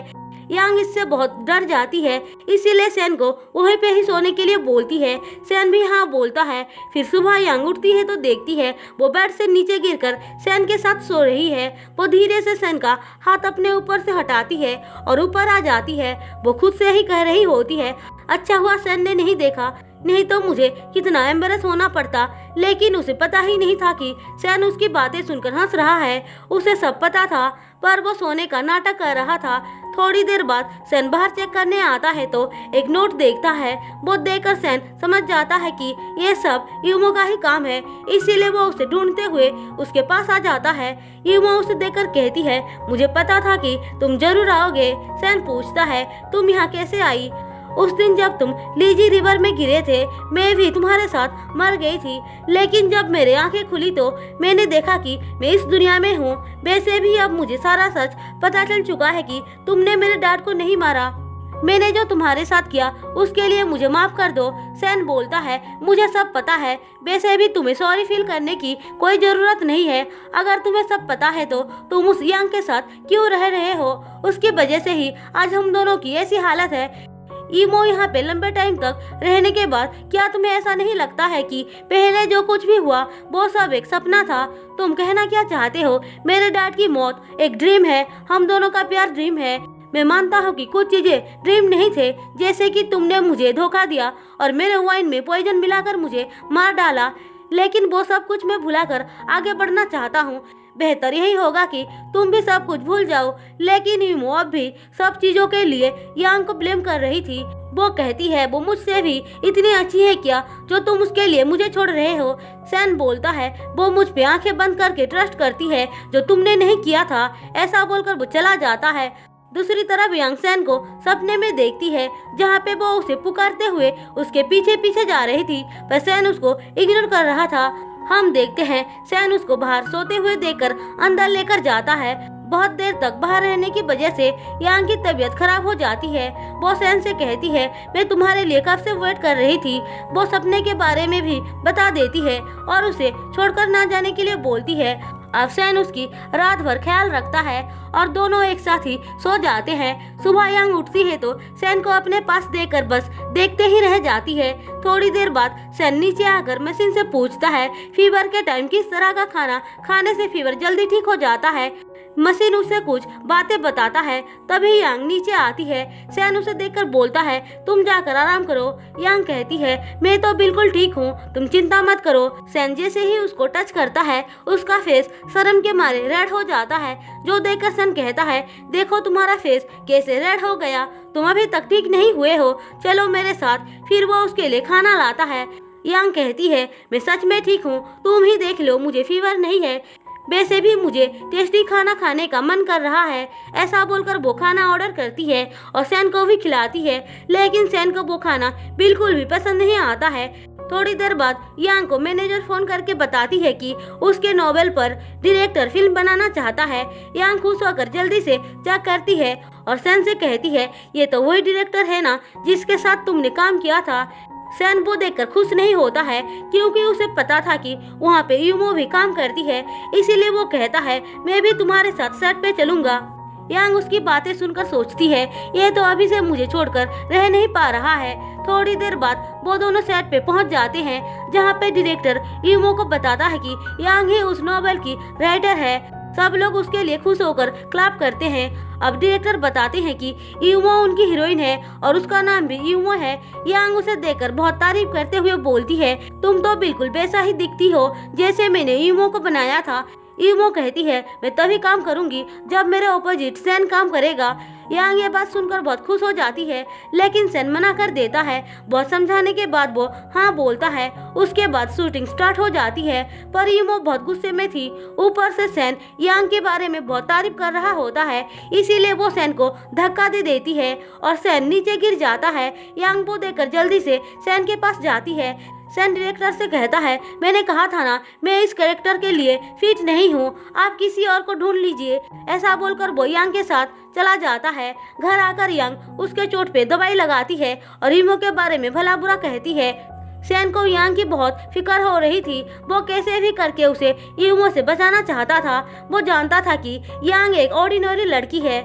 यांग इससे बहुत डर जाती है, इसीलिए सैन को वहीं पे ही सोने के लिए बोलती है। सैन भी हाँ बोलता है। फिर सुबह यांग उठती है तो देखती है वो बेड से नीचे गिरकर सैन के साथ सो रही है। वो धीरे से सैन का हाथ अपने ऊपर से हटाती है और ऊपर आ जाती है। वो खुद से ही कह रही होती है अच्छा हुआ सैन ने नहीं देखा, नहीं तो मुझे कितना एम्बेरस होना पड़ता। लेकिन उसे पता ही नहीं था कि सैन उसकी बातें सुनकर हंस रहा है। उसे सब पता था, पर वो सोने का नाटक कर रहा था। थोड़ी देर बाद सैन बाहर चेक करने आता है तो एक नोट देखता है। वो देखकर सैन समझ जाता है कि ये सब यूमो का ही काम है, इसीलिए वो उसे ढूंढते हुए उसके पास आ जाता है। यूमो उसे देखकर कहती है मुझे पता था कि तुम जरूर आओगे। सैन पूछता है तुम यहाँ कैसे आई। उस दिन जब तुम लीजी रिवर में गिरे थे मैं भी तुम्हारे साथ मर गई थी, लेकिन जब मेरी आंखें खुली तो मैंने देखा कि मैं इस दुनिया में हूँ। वैसे भी अब मुझे सारा सच पता चल चुका है कि तुमने मेरे डैड को नहीं मारा। मैंने जो तुम्हारे साथ किया उसके लिए मुझे माफ कर दो। सैन बोलता है मुझे सब पता है, वैसे भी तुम्हें सॉरी फील करने की कोई जरूरत नहीं है। अगर तुम्हें सब पता है तो तुम उस यांग के साथ क्यों रह रहे हो, उसकी वजह से ही आज हम दोनों की ऐसी हालत है। ईमो यहाँ पे लंबे टाइम तक रहने के बाद क्या तुम्हें ऐसा नहीं लगता है कि पहले जो कुछ भी हुआ वो सब एक सपना था। तुम कहना क्या चाहते हो, मेरे डैड की मौत एक ड्रीम है, हम दोनों का प्यार ड्रीम है। मैं मानता हूँ कि कुछ चीजें ड्रीम नहीं थे, जैसे कि तुमने मुझे धोखा दिया और मेरे वाइन में पॉइजन मिलाकर मुझे मार डाला, लेकिन वो सब कुछ मैं भुलाकर आगे बढ़ना चाहता हूँ। बेहतर यही होगा कि तुम भी सब कुछ भूल जाओ। लेकिन यूमो अब भी सब चीजों के लिए यांग को ब्लेम कर रही थी। वो कहती है वो मुझसे भी इतनी अच्छी है क्या जो तुम उसके लिए मुझे छोड़ रहे हो। सैन बोलता है वो मुझ पे आंखें बंद करके ट्रस्ट करती है जो तुमने नहीं किया था। ऐसा बोलकर वो चला जाता है। दूसरी तरफ यांग सैन को सपने में देखती है, जहाँ पे वो उसे पुकारते हुए उसके पीछे पीछे जा रही थी, पर सैन उसको इग्नोर कर रहा था। हम देखते हैं सैन उसको बाहर सोते हुए देखकर अंदर लेकर जाता है। बहुत देर तक बाहर रहने की वजह से यांग की तबीयत खराब हो जाती है। वो सैन से कहती है मैं तुम्हारे लिए कब से वेट कर रही थी। वो सपने के बारे में भी बता देती है और उसे छोड़कर ना जाने के लिए बोलती है। अब सैन उसकी रात भर ख्याल रखता है और दोनों एक साथ ही सो जाते हैं। सुबह यांग उठती है तो सैन को अपने पास देखकर बस देखते ही रह जाती है। थोड़ी देर बाद सैन नीचे आकर मशीन से पूछता है फीवर के टाइम किस तरह का खाना खाने से फीवर जल्दी ठीक हो जाता है। मशीन उसे कुछ बातें बताता है। तभी यांग नीचे आती है। सैन उसे देखकर बोलता है तुम जाकर आराम करो। यांग कहती है मैं तो बिल्कुल ठीक हूँ, तुम चिंता मत करो। सैन जैसे ही उसको टच करता है उसका फेस शर्म के मारे रेड हो जाता है, जो देखकर सैन कहता है देखो तुम्हारा फेस कैसे रेड हो गया, तुम अभी तक ठीक नहीं हुए हो, चलो मेरे साथ। फिर वो उसके लिए खाना लाता है। यांग कहती है मैं सच में ठीक हूँ, तुम ही देख लो, मुझे फीवर नहीं है, वैसे भी मुझे टेस्टी खाना खाने का मन कर रहा है। ऐसा बोलकर वो खाना ऑर्डर करती है और सैन को भी खिलाती है, लेकिन सैन को वो खाना बिल्कुल भी पसंद नहीं आता है। थोड़ी देर बाद यांग को मैनेजर फोन करके बताती है कि उसके नोवेल पर डायरेक्टर फिल्म बनाना चाहता है। यांग खुश होकर जल्दी से चेक करती है और सैन से कहती है ये तो वही डायरेक्टर है ना जिसके साथ तुमने काम किया था। सैन वो देखकर खुश नहीं होता है, क्योंकि उसे पता था कि वहाँ पे यूमो भी काम करती है, इसीलिए वो कहता है मैं भी तुम्हारे साथ सेट पे चलूंगा। यांग उसकी बातें सुनकर सोचती है ये तो अभी से मुझे छोड़कर रह नहीं पा रहा है। थोड़ी देर बाद वो दोनों सेट पे पहुंच जाते हैं, जहां पे डायरेक्टर यूमो को बताता है कि यांग ही उस नॉवेल की राइटर है। सब लोग उसके लिए खुश होकर क्लैप करते हैं। अब डायरेक्टर बताते हैं कि यूमो उनकी हीरोइन है और उसका नाम भी यूमो है। यांग उसे देखकर बहुत तारीफ करते हुए बोलती है, तुम तो बिल्कुल वैसा ही दिखती हो जैसे मैंने यूमो को बनाया था। यूमो कहती है, मैं तभी काम करूंगी जब मेरे ऑपोजिट सैन काम करेगा। यांग ये बात सुनकर बहुत खुश हो जाती है, लेकिन सैन मना कर देता है। बहुत समझाने के बाद वो हाँ बोलता है। उसके बाद शूटिंग स्टार्ट हो जाती है, पर यूमो बहुत गुस्से में थी। ऊपर से सैन यांग के बारे में बहुत तारीफ कर रहा होता है, इसीलिए वो सैन को धक्का दे देती है और सैन नीचे गिर जाता है। यांग वो देखकर जल्दी से सैन के पास जाती है। सैन डायरेक्टर से कहता है, मैंने कहा था ना मैं इस कैरेक्टर के लिए फिट नहीं हूँ, आप किसी और को ढूंढ लीजिए। ऐसा बोलकर वो यांग के साथ चला जाता है। घर आकर यांग उसके चोट पे दवाई लगाती है और यूमो के बारे में भला बुरा कहती है। सैन को यांग की बहुत फिक्र हो रही थी। वो कैसे भी करके उसे यूमो से बचाना चाहता था। वो जानता था कि यांग एक ऑर्डिनरी लड़की है,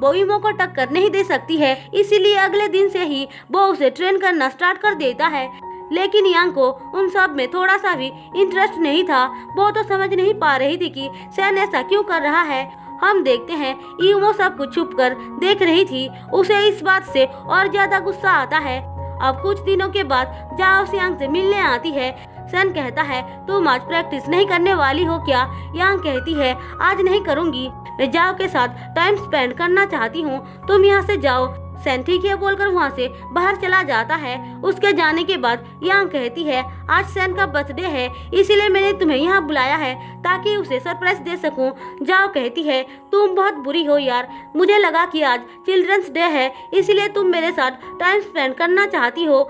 वो यूमो को टक्कर नहीं दे सकती है, इसीलिए अगले दिन से ही वो उसे ट्रेन करना स्टार्ट कर देता है। लेकिन यांग को उन सब में थोड़ा सा भी इंटरेस्ट नहीं था। वो तो समझ नहीं पा रही थी कि सैन ऐसा क्यों कर रहा है। हम देखते हैं यूमो सब कुछ छुप कर देख रही थी। उसे इस बात से और ज्यादा गुस्सा आता है। अब कुछ दिनों के बाद जाओ यांग से मिलने आती है। सैन कहता है, तुम आज प्रैक्टिस नहीं करने वाली हो क्या? यांग कहती है, आज नहीं करूँगी, मैं जाओ के साथ टाइम स्पेंड करना चाहती हूँ, तुम यहाँ से जाओ। सैन ठीक है बोलकर वहाँ से बाहर चला जाता है। उसके जाने के बाद यांग कहती है, आज सैन का बर्थडे है, इसीलिए मैंने तुम्हें यहाँ बुलाया है ताकि उसे सरप्राइज दे सकूं। जाओ कहती है, तुम बहुत बुरी हो यार, मुझे लगा कि आज चिल्ड्रंस डे है, इसलिए तुम मेरे साथ टाइम स्पेंड करना चाहती हो,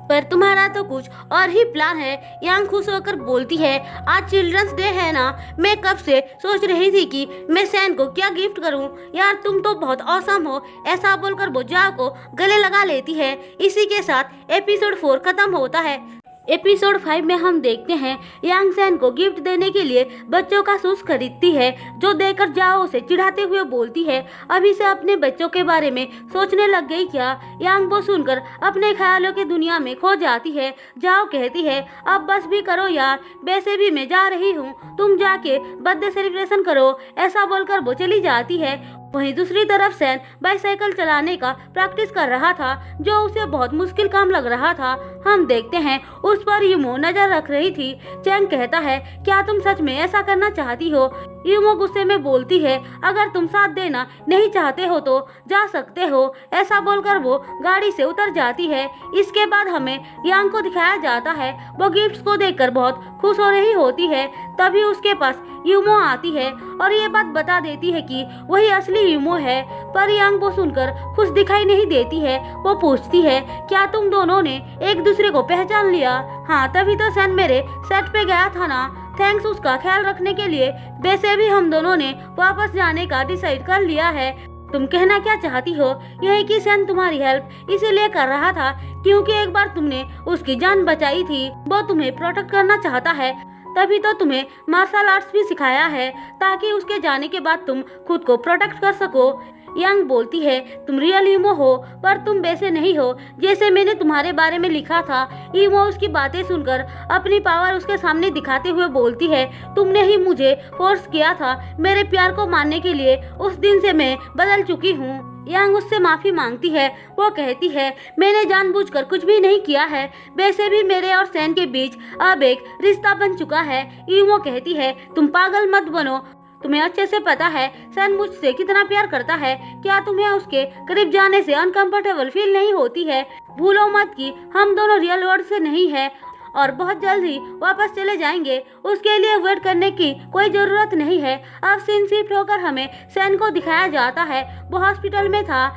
पर तुम्हारा तो कुछ और ही प्लान है। यांग खुश होकर बोलती है, आज चिल्ड्रंस डे है ना, मैं कब से सोच रही थी कि मैं सैन को क्या गिफ्ट करूं। यार तुम तो बहुत औसम हो। ऐसा बोलकर वो जाओ को गले लगा लेती है। इसी के साथ एपिसोड 4 खत्म होता है। एपिसोड 5 में हम देखते हैं यांग सैन को गिफ्ट देने के लिए बच्चों का शूज खरीदती है, जो देकर जाओ उसे चिढ़ाते हुए बोलती है, अभी से अपने बच्चों के बारे में सोचने लग गई क्या? यांग वो सुनकर अपने ख्यालों की दुनिया में खो जाती है। जाओ कहती है, अब बस भी करो यार, वैसे भी मैं जा रही हूँ, तुम जाके बर्थडे सेलिब्रेशन करो। ऐसा बोलकर वो चली जाती है। वहीं दूसरी तरफ सैन बाइसाइकिल चलाने का प्रैक्टिस कर रहा था, जो उसे बहुत मुश्किल काम लग रहा था। हम देखते हैं उस पर यूमो नजर रख रही थी। चैंग कहता है, क्या तुम सच में ऐसा करना चाहती हो? यूमो गुस्से में बोलती है, अगर तुम साथ देना नहीं चाहते हो तो जा सकते हो। ऐसा बोलकर वो गाड़ी से उतर जाती है। इसके बाद हमें यांग को दिखाया जाता है। वो गिफ्ट्स को देखकर बहुत खुश हो रही होती है। तभी उसके पास यूमो आती है और ये बात बता देती है कि वही असली यूमो है, पर यांग वो सुनकर खुश दिखाई नहीं देती है। वो पूछती है, क्या तुम दोनों ने एक दूसरे को पहचान लिया? हाँ, तभी तो सैन मेरे सेट पे गया था ना, थैंक्स उसका ख्याल रखने के लिए। वैसे भी हम दोनों ने वापस जाने का डिसाइड कर लिया है। तुम कहना क्या चाहती हो? यही कि सैन तुम्हारी हेल्प इसीलिए कर रहा था क्योंकि एक बार तुमने उसकी जान बचाई थी। वो तुम्हें प्रोटेक्ट करना चाहता है, तभी तो तुम्हें मार्शल आर्ट्स भी सिखाया है ताकि उसके जाने के बाद तुम खुद को प्रोटेक्ट कर सको। यांग बोलती है, तुम रियल यूमो हो, पर तुम वैसे नहीं हो जैसे मैंने तुम्हारे बारे में लिखा था। यूमो उसकी बातें सुनकर अपनी पावर उसके सामने दिखाते हुए बोलती है, तुमने ही मुझे फोर्स किया था मेरे प्यार को मानने के लिए। उस दिन से मैं बदल चुकी हूँ। यांग उससे माफी मांगती है। वो कहती है, मैंने जानबूझकर कुछ भी नहीं किया है, वैसे भी मेरे और सैन के बीच अब एक रिश्ता बन चुका है। यूमो कहती है, तुम पागल मत बनो, तुम्हें अच्छे से पता है सैन मुझसे कितना प्यार करता है। क्या तुम्हें उसके करीब जाने से अनकंफर्टेबल फील नहीं होती है? भूलो मत कि हम दोनों रियल वर्ल्ड से नहीं है और बहुत जल्द ही वापस चले जाएंगे। उसके लिए वेट करने की कोई जरूरत नहीं है। अब सीन शिफ्ट होकर हमें सैन को दिखाया जाता है। वो हॉस्पिटल में था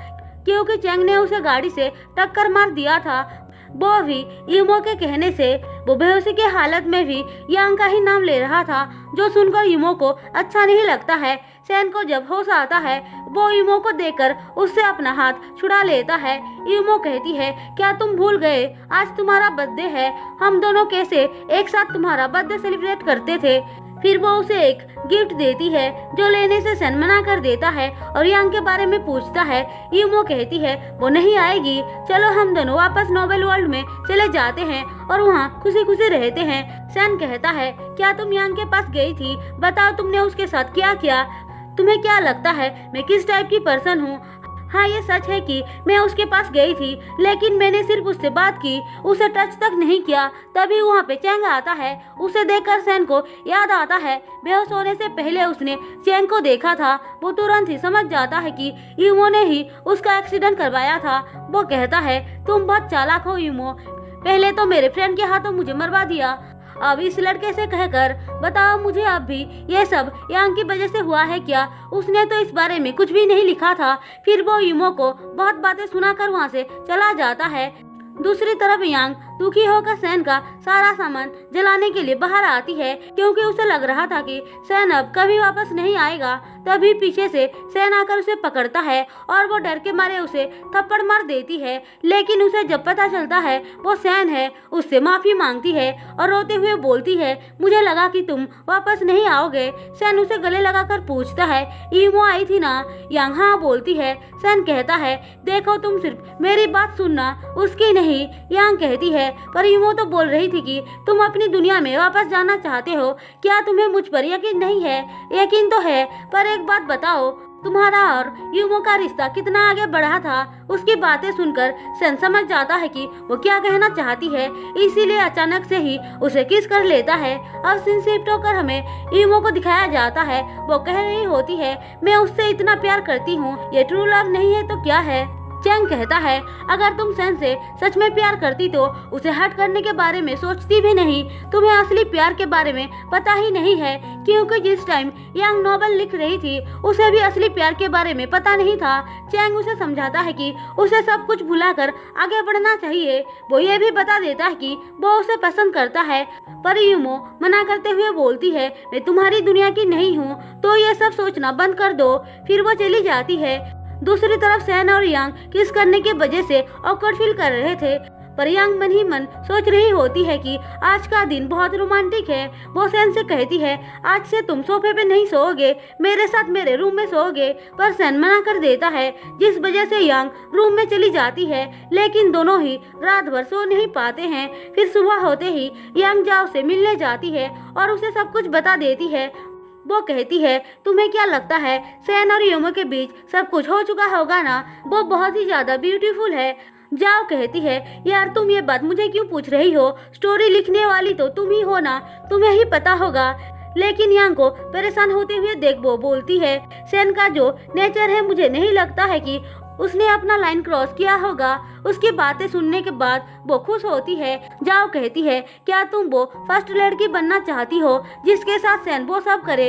क्योंकि चैंग ने उसे गाड़ी से टक्कर मार दिया था। वो भी यूमो के कहने से वो बेहोशी के हालत में भी यांग का ही नाम ले रहा था, जो सुनकर यूमो को अच्छा नहीं लगता है। सैन को जब होश आता है, वो यूमो को देखकर उससे अपना हाथ छुड़ा लेता है। यूमो कहती है, क्या तुम भूल गए आज तुम्हारा बर्थडे है? हम दोनों कैसे एक साथ तुम्हारा बर्थडे सेलिब्रेट करते थे। फिर वो उसे एक गिफ्ट देती है जो लेने से सैन मना कर देता है और यांग के बारे में पूछता है। यूमो कहती है वो नहीं आएगी, चलो हम दोनों वापस नोबल वर्ल्ड में चले जाते हैं और वहाँ खुशी खुशी रहते हैं। सैन कहता है क्या तुम यांग के पास गई थी, बताओ तुमने उसके साथ क्या किया, तुम्हें क्या लगता है मैं किस टाइप की पर्सन हूँ। हाँ ये सच है कि मैं उसके पास गई थी, लेकिन मैंने सिर्फ उससे बात की, उसे टच तक नहीं किया। तभी वहाँ पे चैंग आता है। उसे देखकर सैन को याद आता है बेहोश होने से पहले उसने चैंग को देखा था। वो तुरंत ही समझ जाता है कि यूमो ने ही उसका एक्सीडेंट करवाया था। वो कहता है तुम बहुत चालाक हो यूमो, पहले तो मेरे फ्रेंड के हाथों मुझे मरवा दिया, अब इस लड़के से कहकर बताओ मुझे अब भी ये सब यांग की वजह से हुआ है क्या। उसने तो इस बारे में कुछ भी नहीं लिखा था। फिर वो यूमो को बहुत बातें सुनाकर वहाँ से चला जाता है। दूसरी तरफ यांग दुखी होकर सैन का सारा सामान जलाने के लिए बाहर आती है, क्योंकि उसे लग रहा था कि सैन अब कभी वापस नहीं आएगा। तभी पीछे से सैन आकर उसे पकड़ता है और वो डर के मारे उसे थप्पड़ मार देती है। लेकिन उसे जब पता चलता है वो सैन है, उससे माफी मांगती है और रोते हुए बोलती है मुझे लगा कि तुम वापस नहीं आओगे। सैन उसे गले लगाकर पूछता है यूमो आई थी ना। यांग हाँ बोलती है। सैन कहता है देखो तुम सिर्फ मेरी बात सुनना, उसकी नहीं। यांग कहती है पर यूमो तो बोल रही थी कि तुम अपनी दुनिया में वापस जाना चाहते हो, क्या तुम्हें मुझ पर यकीन नहीं है। यकीन तो है, पर एक बात बताओ तुम्हारा और यूमो का रिश्ता कितना आगे बढ़ा था। उसकी बातें सुनकर सैन समझ जाता है कि वो क्या कहना चाहती है, इसीलिए अचानक से ही उसे किस कर लेता है। अब सीन शिफ्ट होकर हमें यूमो को दिखाया जाता है। वो कह रही होती है मैं उससे इतना प्यार करती हूँ, ये ट्रू लव नहीं है तो क्या है। चैंग कहता है अगर तुम सैन से सच में प्यार करती तो उसे हर्ट करने के बारे में सोचती भी नहीं। तुम्हें असली प्यार के बारे में पता ही नहीं है, क्योंकि जिस टाइम यांग नोवेल लिख रही थी उसे भी असली प्यार के बारे में पता नहीं था। चैंग उसे समझाता है कि उसे सब कुछ भुलाकर आगे बढ़ना चाहिए। वो ये भी बता देता है कि वो उसे पसंद करता है, पर यूमो मना करते हुए बोलती है मैं तुम्हारी दुनिया की नहीं हूँ, तो ये सब सोचना बंद कर दो। फिर वो चली जाती है। दूसरी तरफ सैन और यांग किस करने के वजह से ऑकवर्ड फील कर रहे थे, पर यांग मन ही मन सोच रही होती है कि आज का दिन बहुत रोमांटिक है। वो सैन से कहती है आज से तुम सोफे पे नहीं सोओगे, मेरे साथ मेरे रूम में सोओगे। पर सैन मना कर देता है, जिस वजह से यांग रूम में चली जाती है। लेकिन दोनों ही रात भर सो नहीं पाते हैं। फिर सुबह होते ही यांग जाओ से मिलने जाती है और उसे सब कुछ बता देती है। वो कहती है तुम्हें क्या लगता है सैन और यूमो के बीच सब कुछ हो चुका होगा ना, वो बहुत ही ज्यादा ब्यूटीफुल है। जाओ कहती है यार तुम ये बात मुझे क्यों पूछ रही हो, स्टोरी लिखने वाली तो तुम ही हो ना, तुम्हें ही पता होगा। लेकिन यांग को परेशान होते हुए देख वो बोलती है सैन का जो नेचर है मुझे नहीं लगता है कि उसने अपना लाइन क्रॉस किया होगा। उसकी बातें सुनने के बाद वो खुश होती है। जाओ कहती है क्या तुम वो फर्स्ट लड़की बनना चाहती हो जिसके साथ सैन वो सब करे।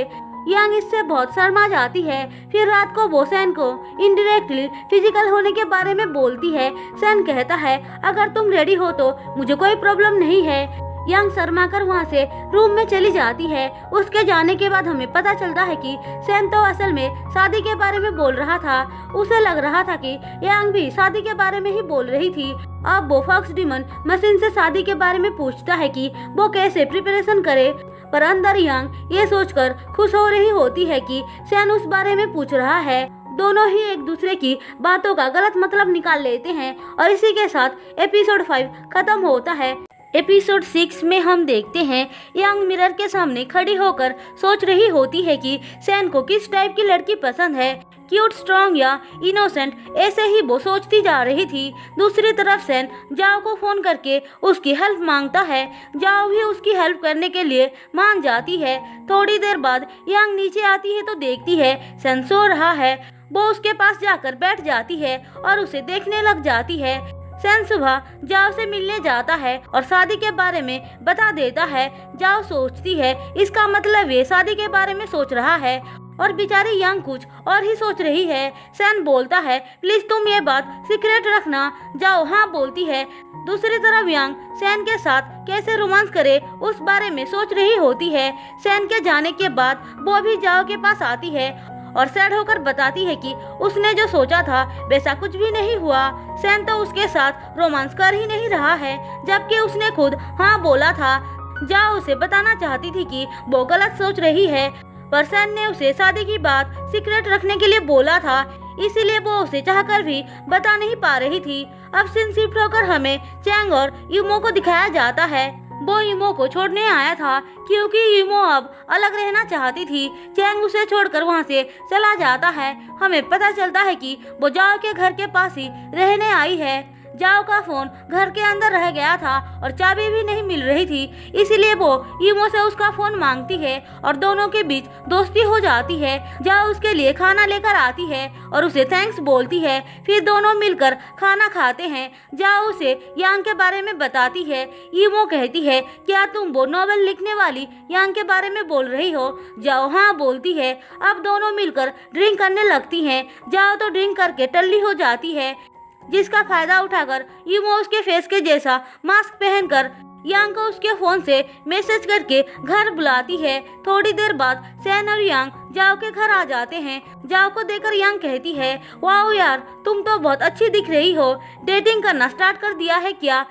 यांग इससे बहुत शर्मा जाती है। फिर रात को वो सैन को इनडायरेक्टली फिजिकल होने के बारे में बोलती है। सैन कहता है अगर तुम रेडी हो तो मुझे कोई प्रॉब्लम नहीं है। यांग शर्मा कर वहाँ से रूम में चली जाती है। उसके जाने के बाद हमें पता चलता है कि सैन तो असल में शादी के बारे में बोल रहा था। उसे लग रहा था कि यांग भी शादी के बारे में ही बोल रही थी। अब वो फॉक्स डीमन मशीन से शादी के बारे में पूछता है कि वो कैसे प्रिपरेशन करे, पर अंदर यांग ये सोचकर खुश हो रही होती है कि सैन उस बारे में पूछ रहा है। दोनों ही एक दूसरे की बातों का गलत मतलब निकाल लेते हैं और इसी के साथ एपिसोड 5 खत्म होता है। एपिसोड 6 में हम देखते हैं यांग मिरर के सामने खड़ी होकर सोच रही होती है कि सैन को किस टाइप की लड़की पसंद है, क्यूट, स्ट्रॉन्ग या इनोसेंट, ऐसे ही वो सोचती जा रही थी। दूसरी तरफ सैन जाओ को फोन करके उसकी हेल्प मांगता है। जाओ भी उसकी हेल्प करने के लिए मान जाती है। थोड़ी देर बाद यांग नीचे आती है तो देखती है सैन सो रहा है। वो उसके पास जाकर बैठ जाती है और उसे देखने लग जाती है। सैन सुबह जाओ से मिलने जाता है और शादी के बारे में बता देता है। जाओ सोचती है इसका मतलब ये शादी के बारे में सोच रहा है और बेचारी यांग कुछ और ही सोच रही है। सैन बोलता है प्लीज तुम ये बात सीक्रेट रखना। जाओ हाँ बोलती है। दूसरी तरफ यांग सैन के साथ कैसे रोमांस करे उस बारे में सोच रही होती है। सैन के जाने के बाद वो भी जाओ के पास आती है और सैड होकर बताती है कि उसने जो सोचा था वैसा कुछ भी नहीं हुआ। सैन तो उसके साथ रोमांस कर ही नहीं रहा है, जबकि उसने खुद हाँ बोला था। जाओ उसे बताना चाहती थी कि वो गलत सोच रही है, पर सैन ने उसे शादी की बात सीक्रेट रखने के लिए बोला था, इसीलिए वो उसे चाहकर भी बता नहीं पा रही थी। अब सीन शिफ्ट होकर हमें चैंग और यूमो को दिखाया जाता है। वो यूमो को छोड़ने आया था क्योंकि यूमो अब अलग रहना चाहती थी। चैंग उसे छोड़कर वहाँ से चला जाता है। हमें पता चलता है कि वो जाओ के घर के पास ही रहने आई है। जाओ का फोन घर के अंदर रह गया था और चाबी भी नहीं मिल रही थी, इसीलिए वो यूमो से उसका फोन मांगती है और दोनों के बीच दोस्ती हो जाती है। जाओ उसके लिए खाना लेकर आती है और उसे थैंक्स बोलती है। फिर दोनों मिलकर खाना खाते हैं। जाओ उसे यांग के बारे में बताती है। यूमो कहती है, क्या तुम वो नॉवेल लिखने वाली यांग के बारे में बोल रही हो? जाओ हाँ बोलती है। अब दोनों मिलकर ड्रिंक करने लगती हैं। जाओ तो ड्रिंक करके टल्ली हो जाती है, जिसका फायदा उठाकर यूमो उसके फेस के जैसा मास्क पहनकर यांग को उसके फोन से मैसेज करके घर बुलाती है। थोड़ी देर बाद सैन और यांग जाओ के घर आ जाते हैं। जाओ को देखकर यांग कहती है, वाओ यार तुम तो बहुत अच्छी दिख रही हो, डेटिंग करना स्टार्ट कर दिया है क्या?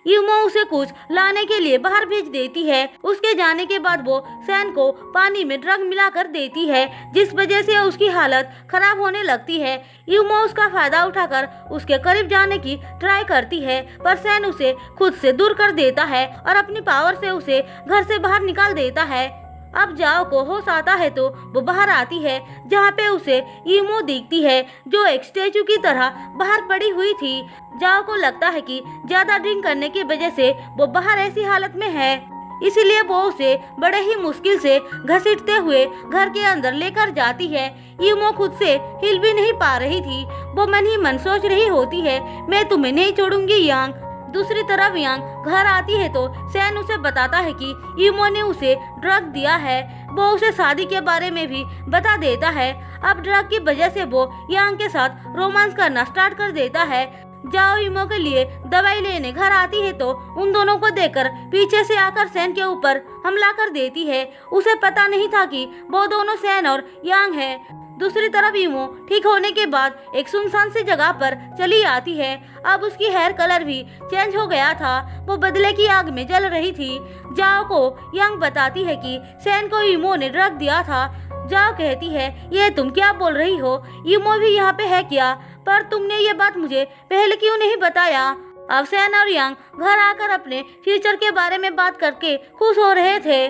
यूमो उसे कुछ लाने के लिए बाहर भेज देती है। उसके जाने के बाद वो सैन को पानी में ड्रग मिलाकर देती है, जिस वजह से उसकी हालत खराब होने लगती है। यूमो उसका फायदा उठाकर उसके करीब जाने की ट्राई करती है, पर सैन उसे खुद से दूर कर देता है और अपनी पावर से उसे घर से बाहर निकाल देता है। अब जाओ को होश आता है तो वो बाहर आती है, जहाँ पे उसे यूमो दिखती है जो एक स्टैचू की तरह बाहर पड़ी हुई थी। जाओ को लगता है कि ज्यादा ड्रिंक करने की वजह से वो बाहर ऐसी हालत में है, इसीलिए वो उसे बड़े ही मुश्किल से घसीटते हुए घर के अंदर लेकर जाती है। यूमो खुद से हिल भी नहीं पा रही थी। वो मन ही मन सोच रही होती है, मैं तुम्हें नहीं छोड़ूंगी यांग। दूसरी तरफ यांग घर आती है तो सैन उसे बताता है कि यूमो ने उसे ड्रग दिया है। वो उसे शादी के बारे में भी बता देता है। अब ड्रग की वजह से वो यांग के साथ रोमांस करना स्टार्ट कर देता है। जाओ यूमो के लिए दवाई लेने घर आती है तो उन दोनों को देखकर पीछे से आकर सैन के ऊपर हमला कर देती है। उसे पता नहीं था कि वो दोनों सैन और यांग हैं। दूसरी तरफ यूमो ठीक होने के बाद एक सुनसान सी जगह पर चली आती है। अब उसकी हेयर कलर भी चेंज हो गया था। वो बदले की आग में जल रही थी। जाओ को यांग बताती है कि सैन को यूमो ने ड्रग दिया था। जाओ कहती है, ये तुम क्या बोल रही हो? यूमो भी यहाँ पे है क्या? पर तुमने ये बात मुझे पहले क्यों नहीं बताया? अब सैन और यांग घर आकर अपने फ्यूचर के बारे में बात करके खुश हो रहे थे।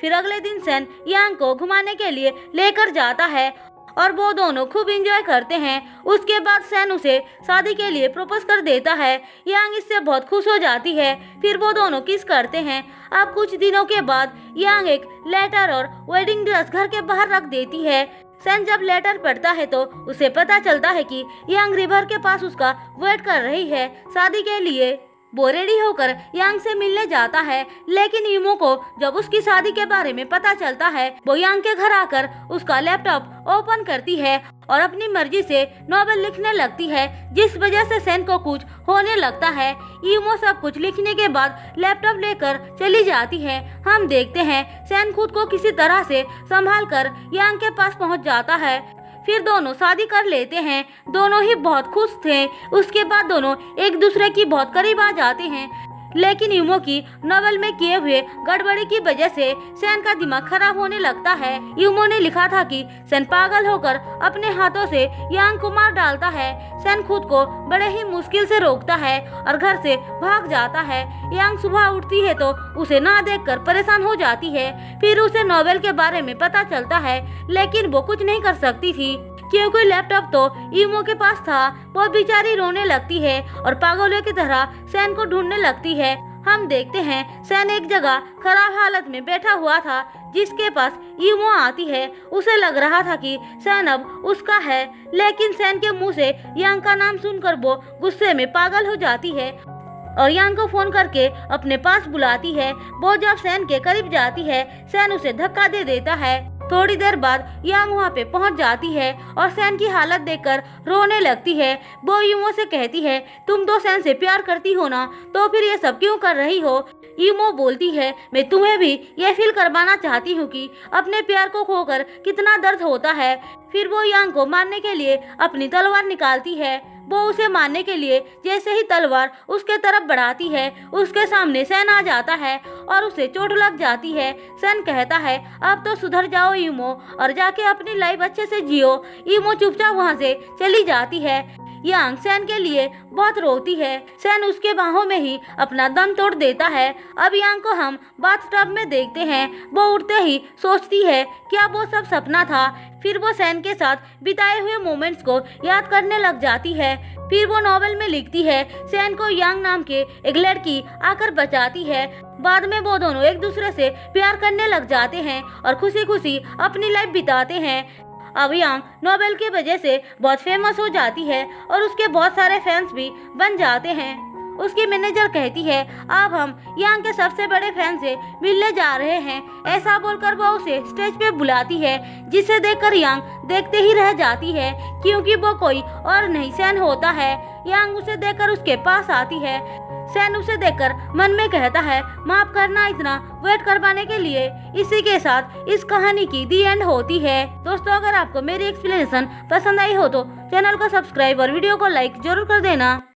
फिर अगले दिन सैन यांग को घुमाने के लिए लेकर जाता है और वो दोनों खूब एंजॉय करते हैं। उसके बाद सैन उसे शादी के लिए प्रपोज कर देता है। यांग इससे बहुत खुश हो जाती है। फिर वो दोनों किस करते हैं। अब कुछ दिनों के बाद यांग एक लेटर और वेडिंग ड्रेस घर के बाहर रख देती है। सैन जब लेटर पढ़ता है तो उसे पता चलता है कि यांग रिवर के पास उसका वेट कर रही है शादी के लिए। वो रेडी होकर यांग से मिलने जाता है, लेकिन यूमो को जब उसकी शादी के बारे में पता चलता है, वो यांग के घर आकर उसका लैपटॉप ओपन करती है और अपनी मर्जी से नॉवेल लिखने लगती है, जिस वजह से सैन को कुछ होने लगता है। यूमो सब कुछ लिखने के बाद लैपटॉप लेकर चली जाती है। हम देखते हैं सैन खुद को किसी तरह से संभाल कर यांग के पास पहुंच जाता है। फिर दोनों शादी कर लेते हैं। दोनों ही बहुत खुश थे। उसके बाद दोनों एक दूसरे की बहुत करीब आ जाते हैं, लेकिन यूमो की नॉवेल में किए हुए गड़बड़ी की वजह से सैन का दिमाग खराब होने लगता है। यूमो ने लिखा था कि सैन पागल होकर अपने हाथों से यांग को मार डालता है। सैन खुद को बड़े ही मुश्किल से रोकता है और घर से भाग जाता है। यांग सुबह उठती है तो उसे ना देखकर परेशान हो जाती है। फिर उसे नॉवेल के बारे में पता चलता है, लेकिन वो कुछ नहीं कर सकती थी क्योंकि लैपटॉप तो यूमो के पास था। वो बेचारी रोने लगती है और पागलों की तरह सैन को ढूंढने लगती है। हम देखते हैं सैन एक जगह खराब हालत में बैठा हुआ था, जिसके पास यूमो आती है। उसे लग रहा था कि सैन अब उसका है, लेकिन सैन के मुंह से यांग का नाम सुनकर वो गुस्से में पागल हो जाती है और यांग को फोन करके अपने पास बुलाती है। वो जब सैन के करीब जाती है, सैन उसे धक्का दे देता है। थोड़ी देर बाद यांग वहाँ पे पहुँच जाती है और सैन की हालत देखकर रोने लगती है। वो यूमो से कहती है, तुम तो सैन से प्यार करती हो ना, तो फिर ये सब क्यों कर रही हो? ईमो बोलती है, मैं तुम्हें भी ये फील करवाना चाहती हूँ कि अपने प्यार को खोकर कितना दर्द होता है। फिर वो यांग को मारने के लिए अपनी तलवार निकालती है। वो उसे मारने के लिए जैसे ही तलवार उसके तरफ बढ़ाती है, उसके सामने सैन आ जाता है और उसे चोट लग जाती है। सैन कहता है, अब तो सुधर जाओ ईमो और जाके अपनी लाइफ अच्छे से जियो। ईमो चुपचाप वहाँ से चली जाती है। यांग सैन के लिए बहुत रोती है। सैन उसके बाहों में ही अपना दम तोड़ देता है। अब यांग को हम बाथटब में देखते हैं। वो उठते ही सोचती है क्या वो सब सपना था। फिर वो सैन के साथ बिताए हुए मोमेंट्स को याद करने लग जाती है। फिर वो नॉवेल में लिखती है, सैन को यांग नाम के एक लड़की आकर बचाती है। बाद में वो दोनों एक दूसरे से प्यार करने लग जाते हैं और खुशी खुशी अपनी लाइफ बिताते हैं। अब यांग नोबेल की वजह से बहुत फेमस हो जाती है और उसके बहुत सारे फैंस भी बन जाते हैं। उसकी मैनेजर कहती है, अब हम यांग के सबसे बड़े फैन से मिलने जा रहे हैं। ऐसा बोलकर वो उसे स्टेज पे बुलाती है, जिसे देखकर यांग देखते ही रह जाती है, क्योंकि वो कोई और नहीं सैन होता है। यांग उसे देखकर उसके पास आती है। सैन उसे देखकर मन में कहता है, माफ करना इतना वेट करवाने के लिए। इसी के साथ इस कहानी की दी एंड होती है। दोस्तों, अगर आपको मेरी एक्सप्लेनेशन पसंद आई हो तो चैनल को सब्सक्राइब और वीडियो को लाइक जरूर कर देना।